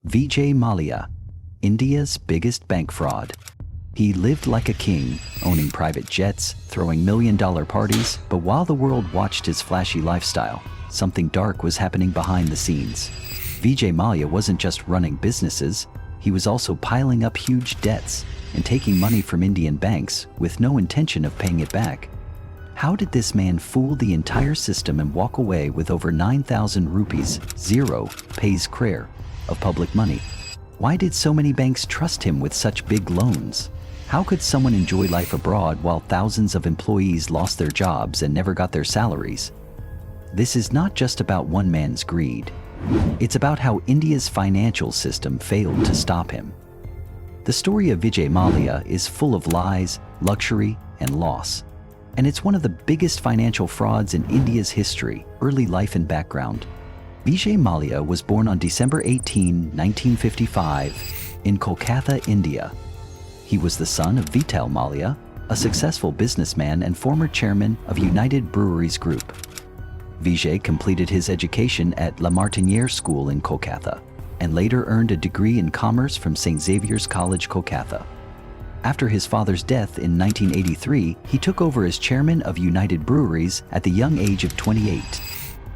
Vijay Mallya, India's biggest bank fraud. He lived like a king, owning private jets, throwing million-dollar parties, but while the world watched his flashy lifestyle, something dark was happening behind the scenes. Vijay Mallya wasn't just running businesses, he was also piling up huge debts and taking money from Indian banks with no intention of paying it back. How did this man fool the entire system and walk away with over 9,000 rupees, zero pays crore, of public money? Why did so many banks trust him with such big loans? How could someone enjoy life abroad while thousands of employees lost their jobs and never got their salaries? This is not just about one man's greed. It's about how India's financial system failed to stop him. The story of Vijay Mallya is full of lies, luxury, and loss. And it's one of the biggest financial frauds in India's history. Early life and background. Vijay Mallya was born on December 18, 1955, in Kolkata, India. He was the son of Vijay Mallya, a successful businessman and former chairman of United Breweries Group. Vijay completed his education at La Martiniere School in Kolkata, and later earned a degree in commerce from St. Xavier's College, Kolkata. After his father's death in 1983, he took over as chairman of United Breweries at the young age of 28.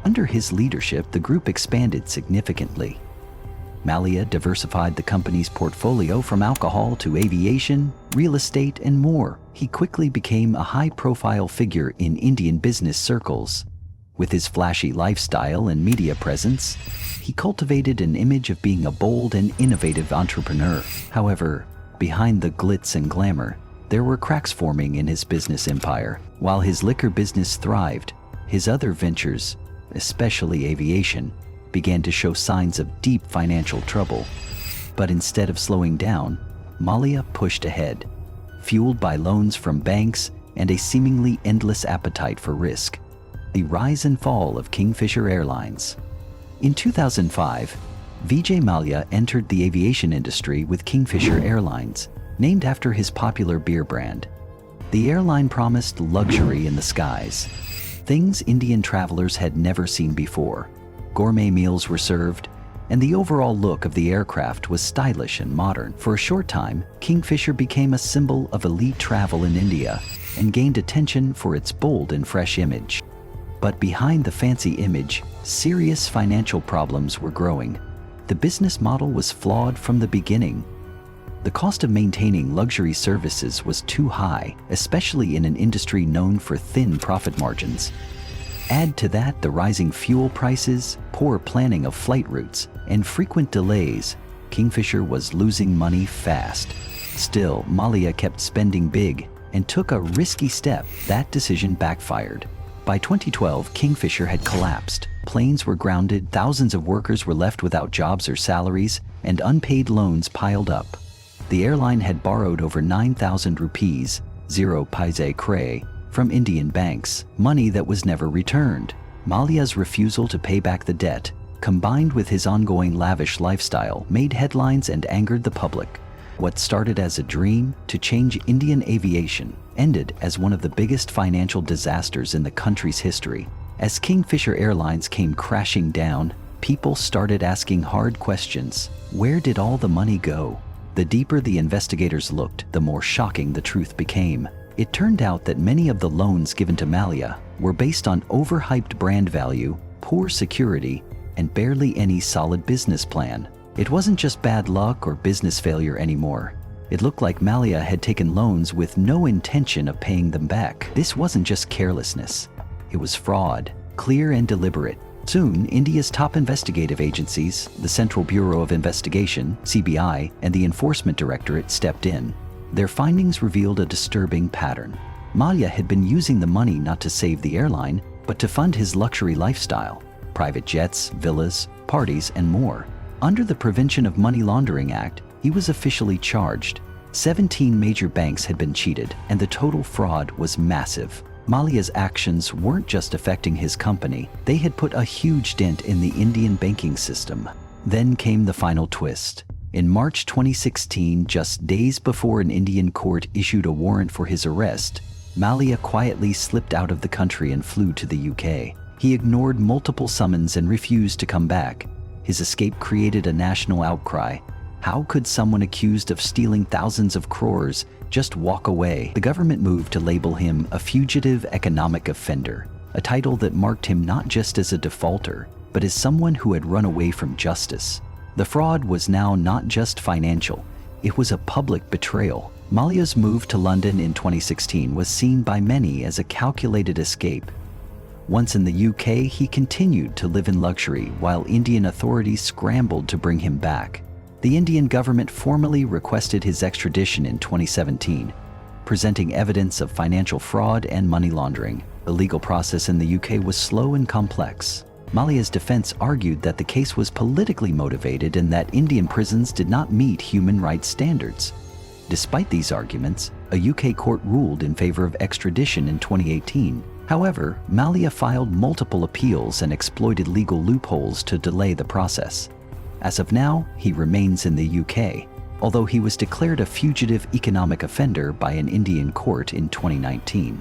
Under his leadership, the group expanded significantly. Mallya diversified the company's portfolio from alcohol to aviation, real estate, and more. He quickly became a high-profile figure in Indian business circles. With his flashy lifestyle and media presence, he cultivated an image of being a bold and innovative entrepreneur. However, behind the glitz and glamour, there were cracks forming in his business empire. While his liquor business thrived, his other ventures, especially aviation, began to show signs of deep financial trouble. But instead of slowing down, Mallya pushed ahead, fueled by loans from banks and a seemingly endless appetite for risk. The rise and fall of Kingfisher Airlines. In 2005, Vijay Mallya entered the aviation industry with Kingfisher Airlines, named after his popular beer brand. The airline promised luxury in the skies, things Indian travelers had never seen before. Gourmet meals were served, and the overall look of the aircraft was stylish and modern. For a short time, Kingfisher became a symbol of elite travel in India and gained attention for its bold and fresh image. But behind the fancy image, serious financial problems were growing. The business model was flawed from the beginning. The cost of maintaining luxury services was too high, especially in an industry known for thin profit margins. Add to that the rising fuel prices, poor planning of flight routes, and frequent delays. Kingfisher was losing money fast. Still, Mallya kept spending big and took a risky step. That decision backfired. By 2012, Kingfisher had collapsed. Planes were grounded, thousands of workers were left without jobs or salaries, and unpaid loans piled up. The airline had borrowed over 9,000 rupees, zero paise crore, from Indian banks, money that was never returned. Mallya's refusal to pay back the debt, combined with his ongoing lavish lifestyle, made headlines and angered the public. What started as a dream to change Indian aviation ended as one of the biggest financial disasters in the country's history. As Kingfisher Airlines came crashing down, people started asking hard questions. Where did all the money go? The deeper the investigators looked, the more shocking the truth became. It turned out that many of the loans given to Mallya were based on overhyped brand value, poor security, and barely any solid business plan. It wasn't just bad luck or business failure anymore. It looked like Mallya had taken loans with no intention of paying them back. This wasn't just carelessness. It was fraud, clear and deliberate. Soon, India's top investigative agencies, the Central Bureau of Investigation, CBI, and the Enforcement Directorate stepped in. Their findings revealed a disturbing pattern. Mallya had been using the money not to save the airline, but to fund his luxury lifestyle, private jets, villas, parties, and more. Under the Prevention of Money Laundering Act, he was officially charged. 17 major banks had been cheated, and the total fraud was massive. Mallya's actions weren't just affecting his company, they had put a huge dent in the Indian banking system. Then came the final twist. In March 2016, just days before an Indian court issued a warrant for his arrest, Mallya quietly slipped out of the country and flew to the UK. He ignored multiple summons and refused to come back. His escape created a national outcry. How could someone accused of stealing thousands of crores just walk away? The government moved to label him a fugitive economic offender, a title that marked him not just as a defaulter, but as someone who had run away from justice. The fraud was now not just financial, it was a public betrayal. Mallya's move to London in 2016 was seen by many as a calculated escape. Once in the UK, he continued to live in luxury while Indian authorities scrambled to bring him back. The Indian government formally requested his extradition in 2017, presenting evidence of financial fraud and money laundering. The legal process in the UK was slow and complex. Mallya's defense argued that the case was politically motivated and that Indian prisons did not meet human rights standards. Despite these arguments, a UK court ruled in favor of extradition in 2018. However, Mallya filed multiple appeals and exploited legal loopholes to delay the process. As of now, he remains in the UK, although he was declared a fugitive economic offender by an Indian court in 2019.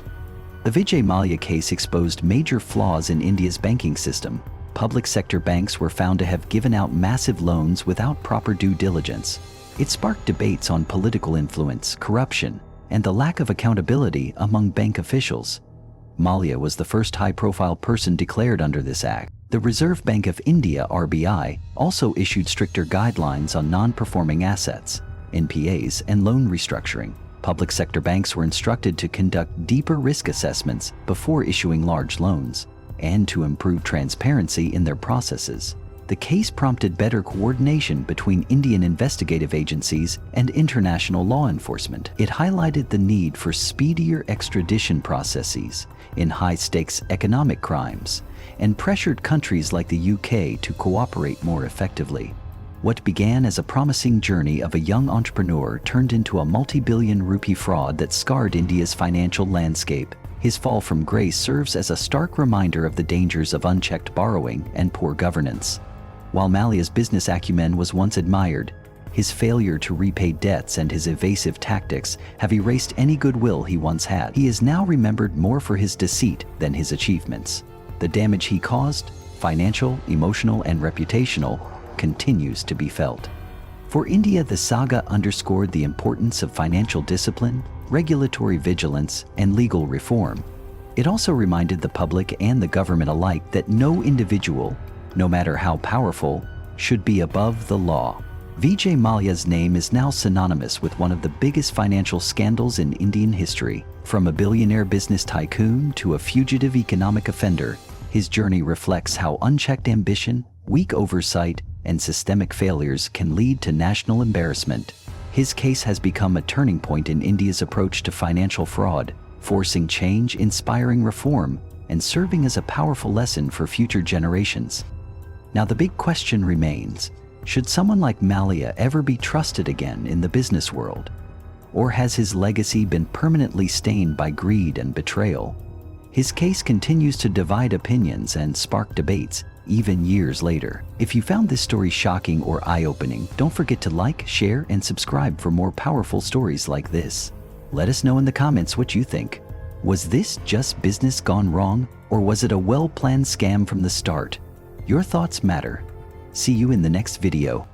The Vijay Mallya case exposed major flaws in India's banking system. Public sector banks were found to have given out massive loans without proper due diligence. It sparked debates on political influence, corruption, and the lack of accountability among bank officials. Mallya was the first high-profile person declared under this act. The Reserve Bank of India (RBI) also issued stricter guidelines on non-performing assets, NPAs, and loan restructuring. Public sector banks were instructed to conduct deeper risk assessments before issuing large loans, and to improve transparency in their processes. The case prompted better coordination between Indian investigative agencies and international law enforcement. It highlighted the need for speedier extradition processes in high-stakes economic crimes and pressured countries like the UK to cooperate more effectively. What began as a promising journey of a young entrepreneur turned into a multi-billion rupee fraud that scarred India's financial landscape. His fall from grace serves as a stark reminder of the dangers of unchecked borrowing and poor governance. While Mallya's business acumen was once admired, his failure to repay debts and his evasive tactics have erased any goodwill he once had. He is now remembered more for his deceit than his achievements. The damage he caused, financial, emotional, and reputational, continues to be felt. For India, the saga underscored the importance of financial discipline, regulatory vigilance, and legal reform. It also reminded the public and the government alike that no individual, no matter how powerful, should be above the law. Vijay Mallya's name is now synonymous with one of the biggest financial scandals in Indian history. From a billionaire business tycoon to a fugitive economic offender, his journey reflects how unchecked ambition, weak oversight, and systemic failures can lead to national embarrassment. His case has become a turning point in India's approach to financial fraud, forcing change, inspiring reform, and serving as a powerful lesson for future generations. Now the big question remains, should someone like Mallya ever be trusted again in the business world? Or has his legacy been permanently stained by greed and betrayal? His case continues to divide opinions and spark debates, even years later. If you found this story shocking or eye-opening, don't forget to like, share, and subscribe for more powerful stories like this. Let us know in the comments what you think. Was this just business gone wrong, or was it a well-planned scam from the start? Your thoughts matter. See you in the next video.